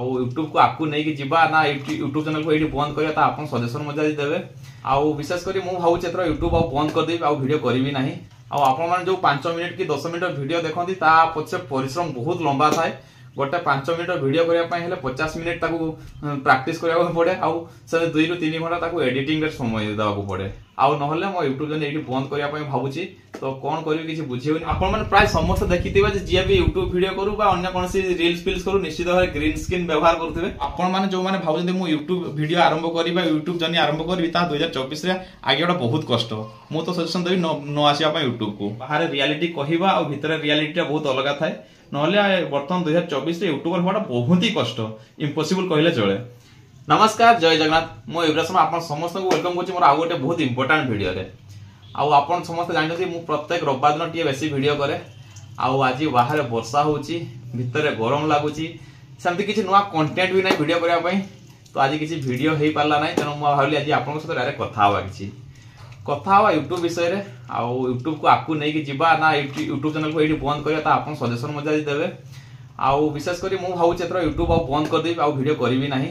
आउ यूट्यूब को आपको नहीं जीवा ना यूट्यूब चैनल को ये बंद करा आप सजेसन मजा देवे। आउ विशेष कर मुझे भावुँ एथर यूट्यूब बंद करदेवी आउ वीडियो करी ना। आपण जो 5 मिनिट कि 10 मिनिट वीडियो देखती पछे परिश्रम बहुत लंबा थाए। गोटे 5 मिनिट वीडियो करने 50 मिनिट प्रैक्टिस करा पड़े आउ 2 ରୁ 3 घंटा एडिटिंग समय देवाक पड़े। आउ ना मो यूट्यूब चैनल ये बंद करने भावुची तो कौन करी किसी बुझे आपण प्राय समस्त देखिए जी भी यूट्यूब वीडियो करू कौन रील्स फिल्स करू निश्चित भाव ग्रीन स्क्रीन व्यवहार करुवे। आपण जो मैंने भावुँ मु यूट्यूब वीडियो आरंभ करी यूट्यूब जर्नी आरंभ करी 2024 आगे गोटा बहुत कष्ट मु तो सजेशन देवी न आसवा यूट्यूब को बाहर रियलिटी कहवा और भितर रियलिटी बहुत अलग थाए ना बर्तमान 2024 यूट्यूबर हवा बहुत ही कष्ट इम्पॉसिबल कहले चले। नमस्कार जय जगन्नाथ मो युवराज आप समस्त को वेलकम कर मोर आउ गोटे बहुत इंपोर्टेंट वीडियो रे आप समस्त जानते मु प्रत्येक रविवार दिन टी बेसी वीडियो करे आज बाहर वर्षा होची भितर गरम लगुच सेमती किसी नुआ कंटेंट भी ना वीडियो करने तो आज किसी वीडियो हो पारा ना तेणु मुझे भाविली आज आप सहित कथा हवा किसी कथा हवा यूट्यूब विषय रे आउ यूट्यूब को आपको नहीं जीवा ना यूट्यूब चैनल को ये बंद करा आप सजेसन मजा देवे। आउ विशेष कर मुझे भावुँ एथर यूट्यूब बंद करदेवी आउ वीडियो करी ना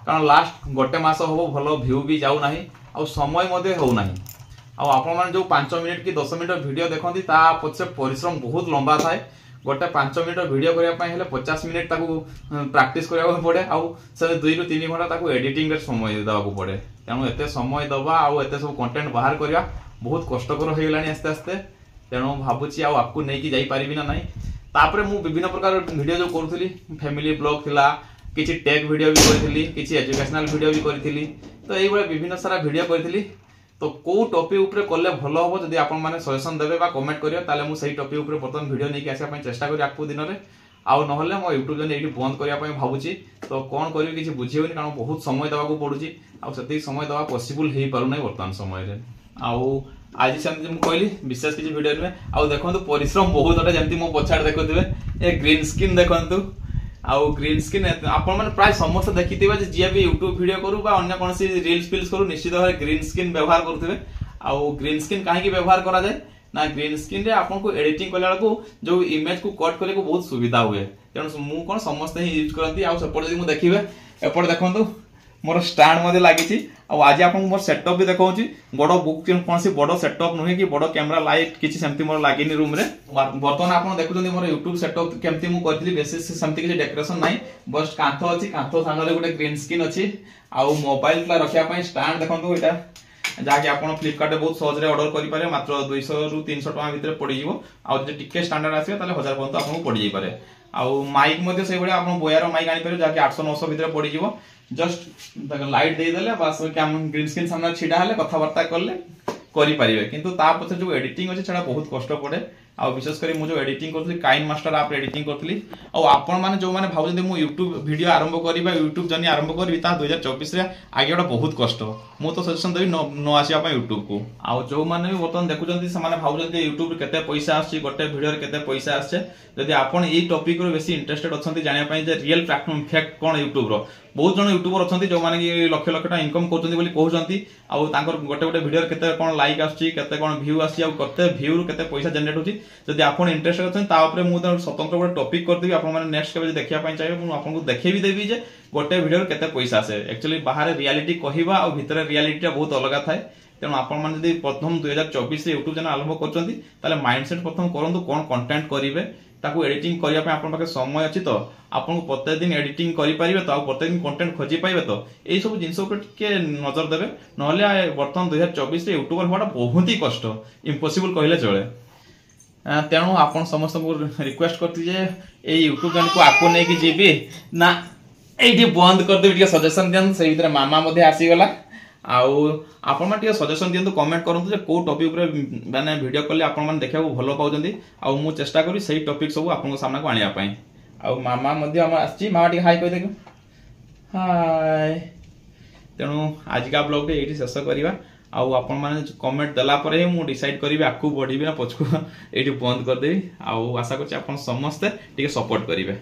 कारण लास्ट गोटे मस हम भल भ्यू भी जाऊना आ समय होना आपण जो 5 मिनिट कि 10 मिनिट वीडियो देखती पछे परिश्रम बहुत लंबा थाए। गोटे 5 मिनिट वीडियो करने 50 मिनिट प्रैक्टिस करा पड़े आउ 2 ରୁ 3 घंटा एडिटिंग समय देवाक पड़े। तेणु एत समय दबा आउ एत सब कंटेंट बाहर करवा बहुत कष्टकर हो गलानी आस्ते आस्ते तेणु भावुची आपको नहीं जापारि ना तापर मु विभिन्न प्रकार वीडियो जो करूली फैमिली ब्लॉग थिला किसी टेक वीडियो भी करी किसी एजुकेशनल वीडियो भी करी तो ये विभिन्न सारा वीडियो करी तो कौ टॉपिक ऊपर कले भल हम जब आप सजेसन देवे कमेंट करेंगे मुझे टॉपिक ऊपर बर्तमान वीडियो नहीं आसापी चेष्टा करी आपको दिन में आउ ना मो यूट्यूब चैनल ये बंद करने भावुची तो कौन करी किसी बुझे कारण बहुत समय देवाक पड़ुची आती समय देवा पॉसिबल हो पारना बर्तमान समय आउ आज सेमती कहली विशेष किसी वीडियो में आउ देखो परिश्रम बहुत गोटे जमी मो पछाड़ देखुए ये ग्रीन स्क्रीन देखु आउ ग्रीन स्क्रीन आपण प्राय समस्त देखिए जी भी यूट्यूब वीडियो करू कौन रील्स फिल्स करू निश्चित भाव ग्रीन स्क्रीन व्यवहार करुवे। आउ ग्रीन स्क्रीन कहीं व्यवहार करा जाए ना ग्रीन स्क्रीन रे आपको एडिटिंग कला जो इमेज को कट करने को बहुत सुविधा हुए तेणु मु कौन समस्त ही यूज करती आउट जब देखिए एपटे देखो मोर स्टैंड लगी आज आप मोर सेटअप भी देखा बड़ बुक कौन सी बड़ सेटअप नुहे कि बड़ कैमेरा लाइट किसी सेमती मोर लगे रूम रे बर्तमान आप देखुं मोर यूट्यूब सेटअप केमती मुझे बेसिस सेमती किसी डेकोरेशन ना बस कांथ अच्छी कांथ सामने गोटे ग्रीन स्क्रीन अच्छी आउ मोबाइल रखापी स्टैंड देखो यहाँ जहाँकि आप फ्लिपकार्ट बहुत सहज ऑर्डर करेंगे मात्र 200 ରୁ 300 टका भितर पड़ो आज टिके स्टैंडर्ड आसे 1000 पर्यंत आपको पड़ जाए। आउ माइक से आप बोयार माइक आनीपर जहाँकि 800-900 भितर पड़ जस्ट लाइट देदेले बस ग्रीन स्क्रीन सामने छिड़ा हेले कथबार्ता कले करें किंतु पछे जो एडिटिंग अच्छे छाड़ा बहुत कष्ट पड़े आ विशेष कर मुझे एडिटिंग करी काइन मास्टर आप एडिटिंग करी आपण मैंने जो मैंने भावुँ मु यूट्यूब वीडियो आरंभ करी यूट्यूब जर्नी आरंभ करी 2024 आगे गोटा बहुत कष्ट मु तो सजेशन देवी न आसवा यूट्यूब को आउ जो मैंने भी बर्तमान देखुं से भावुँ यूट्यूब केते पैसा आछी गोटे वीडियो केते पैसा आछे जदि आपण ये टॉपिक रो बेसी इंटरेस्टेड अच्छा जानापी रियल फैक्ट कौन यूट्यूब रो बहुत जन यूट्यूबर अच्छा जो मैंने लक्ष लक्ष टाइम इनकम कहते गोटे गोटे वीडियो केते कौन लाइक आछी केते कौन व्यू आछी केते व्यू रू केते पैसा जनरेट होची जदि आपण इंटरेस्टेड अच्छा मुझे स्वतंत्र गोटे टॉपिक करदेवी आप नेक्स्ट केबे देखिया चाहिए मुझे आपको देखेबी देवी जे गोटे वीडियो केते पैसा आसे एक्चुअली बाहर रियलिटी कहवा और भितर रियलिटी बहुत अलग थाए तेणु आपण प्रथम 2024 यूट्यूब चैनल आरंभ कर माइंडसेट प्रथम करूँ कौन कंटेंट करेंगे ताकू एडिटिंग करने आप समय अच्छी तो आपको प्रत्येक दिन एडिटिंग करेंगे तो प्रत्येक दिन कंटेंट खोजी पाइबे तो यही सब जिनस नजर देवे ना बर्तमान 2024 यूट्यूबर हवा बहुत ही कष्ट इम्पॉसिबल कहले चले। तेणु आपण समस्त को रिक्वेस्ट करती जे यूट्यूब चैनल को आपको नहीं जीवी ना ये बंद करदेवी सजेसन दिखाँ से भीतर मामा आसीगला आपण मैंने सजेसन दिखाँ कमेंट करूँ कौ टॉपिक मैंने वीडियो कले आप देखा भल पाँच मु चेष्टा करी से टॉपिक सब आप सामना को आने आउ मामा मामा टी हाई कहीदे हाय। तेणु आजिका ब्लॉग ये शेष करवा आउ आपण माने कमेंट देला परे मु डिसाइड करी आकू बढ़ी ना पछकू ये बंद करदेवी आउ आशा करछि आपण समस्ते टिके सपोर्ट करिवे।